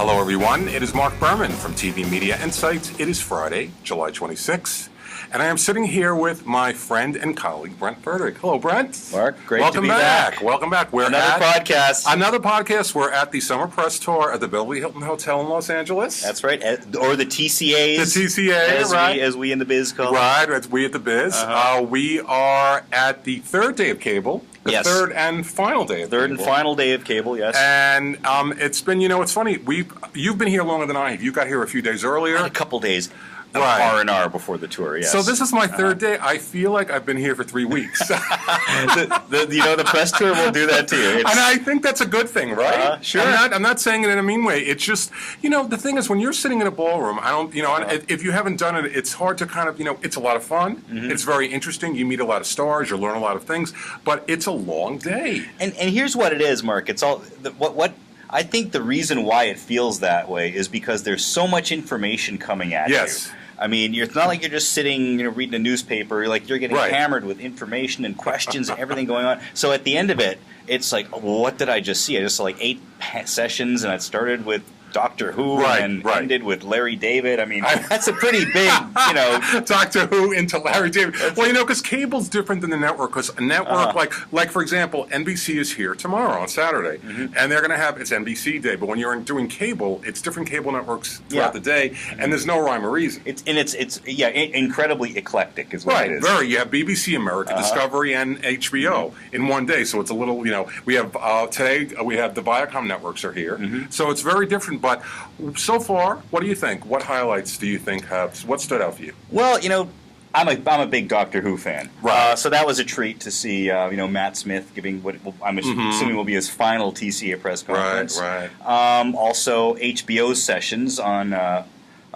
Hello, everyone. It is Marc Berman from TV Media Insights. It is Friday, July 26th, and I am sitting here with my friend and colleague, Brent Frederick. Hello, Brent. Mark, great Welcome to be back. Welcome back. We're Another podcast. We're at the Summer Press Tour at the Beverly Hilton Hotel in Los Angeles. That's right. Or the TCAs. The TCA, right. As we in the biz call it. Right, as we at the biz. We are at the third day of cable. The third and final day of cable. Third and final day of cable, yes. And it's been, it's funny. You've been here longer than I have. You got here a few days earlier. A couple days. Right. R&R before the tour, yes. So this is my third day. I feel like I've been here for 3 weeks. the press tour will do that to you. And I think that's a good thing, right? Sure. I'm not saying it in a mean way. It's just, the thing is when you're sitting in a ballroom, if you haven't done it, it's hard to kind of, it's a lot of fun. Mm-hmm. It's very interesting. You meet a lot of stars. You learn a lot of things. But it's a long day. And here's what it is, Mark. It's all what I think the reason why it feels that way is because there's so much information coming at you. I mean, it's not like you're just sitting, reading a newspaper. You're getting hammered with information and questions and everything going on. So at the end of it, it's like, what did I just see? I just saw like 8 sessions, and it started with Doctor Who and ended with Larry David. I mean, that's a pretty big, Doctor Who into Larry David. Well, because cable's different than the network. Because a network, like for example, NBC is here tomorrow on Saturday, and they're going to have, it's NBC Day. But when you're doing cable, it's different cable networks throughout the day, and there's no rhyme or reason. It's incredibly eclectic is what it is. Very. You have BBC America, Discovery, and HBO in one day. So it's a little, we have today we have the Viacom networks are here, so it's very different. But so far, what do you think? What highlights do you think what stood out for you? Well, I'm a big Doctor Who fan. Right. So that was a treat to see, Matt Smith giving what I'm assuming will be his final TCA press conference. Right. Also, HBO's sessions on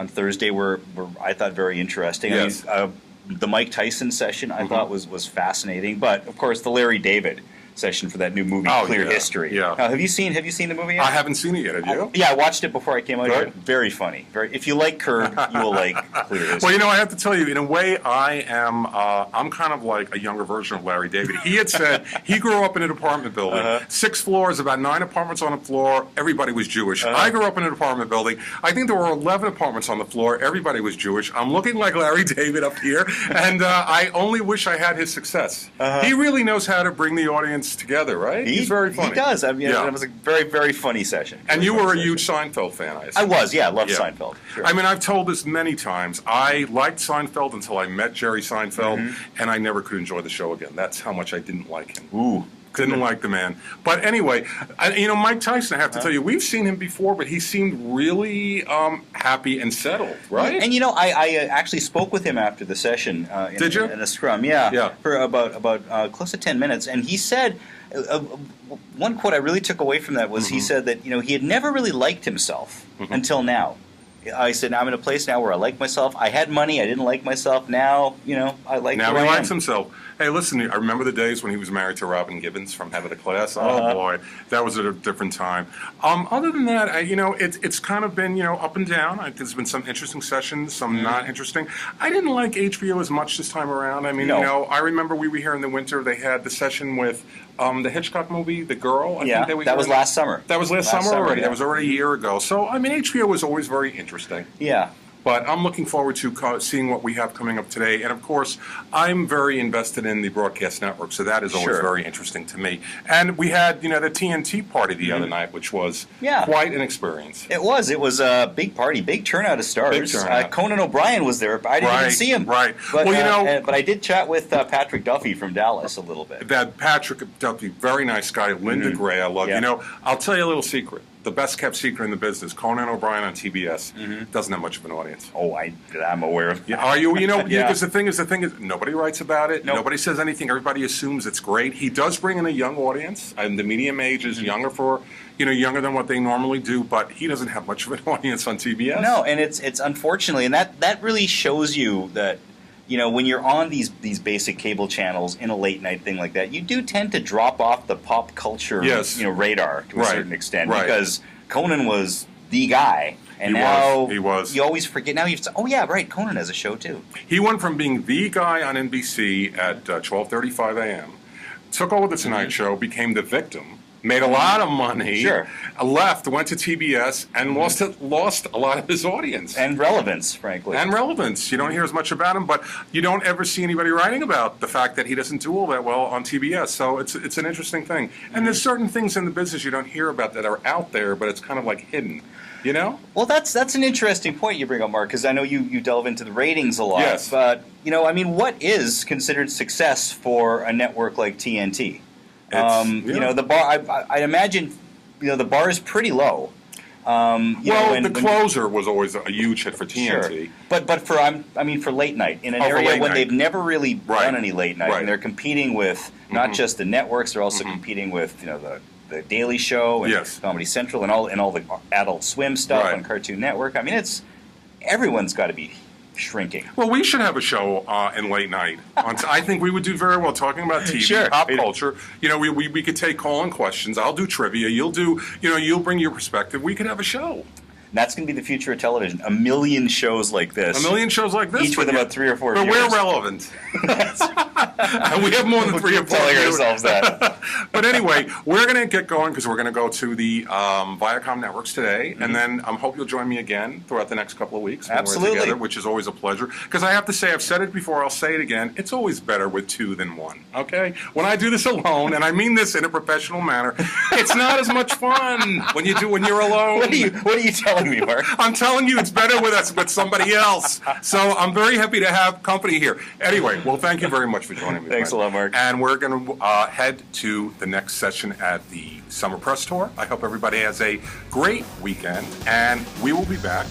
Thursday were I thought very interesting. Yes. I mean, the Mike Tyson session I thought was fascinating, but of course the Larry David session for that new movie, Clear History. Yeah. Have you seen the movie yet? I haven't seen it yet. Have you? Yeah, I watched it before I came out here. Very funny. If you like Curb, you will like Clear History. Well, I have to tell you, in a way, I'm kind of like a younger version of Larry David. He had said he grew up in an apartment building, 6 floors, about 9 apartments on the floor. Everybody was Jewish. I grew up in an apartment building. I think there were 11 apartments on the floor. Everybody was Jewish. I'm looking like Larry David up here, and I only wish I had his success. He really knows how to bring the audience together, right? He's very funny. He does. I mean, it was a very, very funny session. And you were a huge Seinfeld fan, I assume. I was, I loved Seinfeld. Sure. I mean, I've told this many times. I liked Seinfeld until I met Jerry Seinfeld, and I never could enjoy the show again. That's how much I didn't like him. Ooh. Didn't like the man. But anyway, Mike Tyson, I have to tell you, we've seen him before, but he seemed really happy and settled, right? And I actually spoke with him after the session. Did you? In a scrum, for about close to 10 minutes. And he said, one quote I really took away from that was he said that, he had never really liked himself until now. I said, I'm in a place now where I like myself. I had money. I didn't like myself. Now, I like Now he likes himself. Hey, listen, I remember the days when he was married to Robin Gibbons from Head of the Class. Oh, boy. That was at a different time. Other than that, it's kind of been, up and down. There's been some interesting sessions, some not interesting. I didn't like HBO as much this time around. I mean, I remember we were here in the winter. They had the session with the Hitchcock movie, The Girl. I think that was last summer. That was last summer already. That was already a year ago. So, I mean, HBO was always very interesting. Yeah. But I'm looking forward to seeing what we have coming up today. And, of course, I'm very invested in the broadcast network, so that is always very interesting to me. And we had, the TNT party the other night, which was quite an experience. It was. It was a big party, big turnout of stars. Big turnout. Conan O'Brien was there, but I didn't even see him. Right. But, but I did chat with Patrick Duffy from Dallas a little bit. That Patrick Duffy, very nice guy. Linda Gray, I love. I'll tell you a little secret. The best kept secret in the business, Conan O'Brien on TBS, doesn't have much of an audience. Oh, I'm aware of that. Yeah, are you? Because the thing is, nobody writes about it. Nope. Nobody says anything. Everybody assumes it's great. He does bring in a young audience, and the medium age is younger younger than what they normally do, but he doesn't have much of an audience on TBS. No, and it's unfortunately, and that really shows you that, when you're on these basic cable channels in a late night thing like that, you do tend to drop off the pop culture radar to a certain extent because Conan was the guy, and he was. You always forget. Now Conan has a show too. He went from being the guy on NBC at 12:35 a.m., took over the Tonight Show, became the victim, made a lot of money, Sure. left, went to TBS, and lost a lot of his audience. And relevance, frankly. And relevance. You don't hear as much about him, but you don't ever see anybody writing about the fact that he doesn't do all that well on TBS. So it's an interesting thing. And there's certain things in the business you don't hear about that are out there, but it's kind of like hidden. You know? Well, that's an interesting point you bring up, Mark, because I know you delve into the ratings a lot. Yes. But, I mean, what is considered success for a network like TNT? The bar, I imagine, the bar is pretty low. The Closer was always a huge hit for TNT. Sure. But for late night, in an area when they've never really done any late night, and they're competing with not just the networks, they're also competing with, the Daily Show and Comedy Central and all the Adult Swim stuff on Cartoon Network. I mean, everyone's got to be shrinking. Well, we should have a show in late night. I think we would do very well talking about TV, pop culture. We could take call-in questions. I'll do trivia. You'll do, you'll bring your perspective. We could have a show. And that's going to be the future of television. A million shows like this. A million shows like this. Each with about 3 or 4 But viewers. we're relevant. We have more than 3 or 4 telling viewers. ourselves that. But anyway, we're going to get going because we're going to go to the Viacom networks today. And then I hope you'll join me again throughout the next couple of weeks. When Absolutely. we're together, which is always a pleasure. Because I have to say, I've said it before, I'll say it again, it's always better with 2 than 1. Okay? When I do this alone, and I mean this in a professional manner, it's not as much fun when you're alone. What are you telling me, Mark? I'm telling you, it's better with somebody else. So I'm very happy to have company here. Anyway, well, thank you very much for joining me. Thanks a lot, Mark. And we're going to head to the next session at the Summer Press Tour. I hope everybody has a great weekend, and we will be back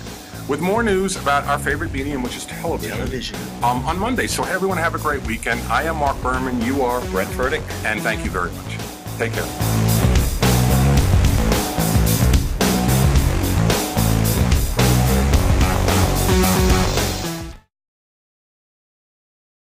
with more news about our favorite medium, which is television. On Monday. So everyone have a great weekend. I am Marc Berman. You are Brent Furtick. And thank you very much. Take care.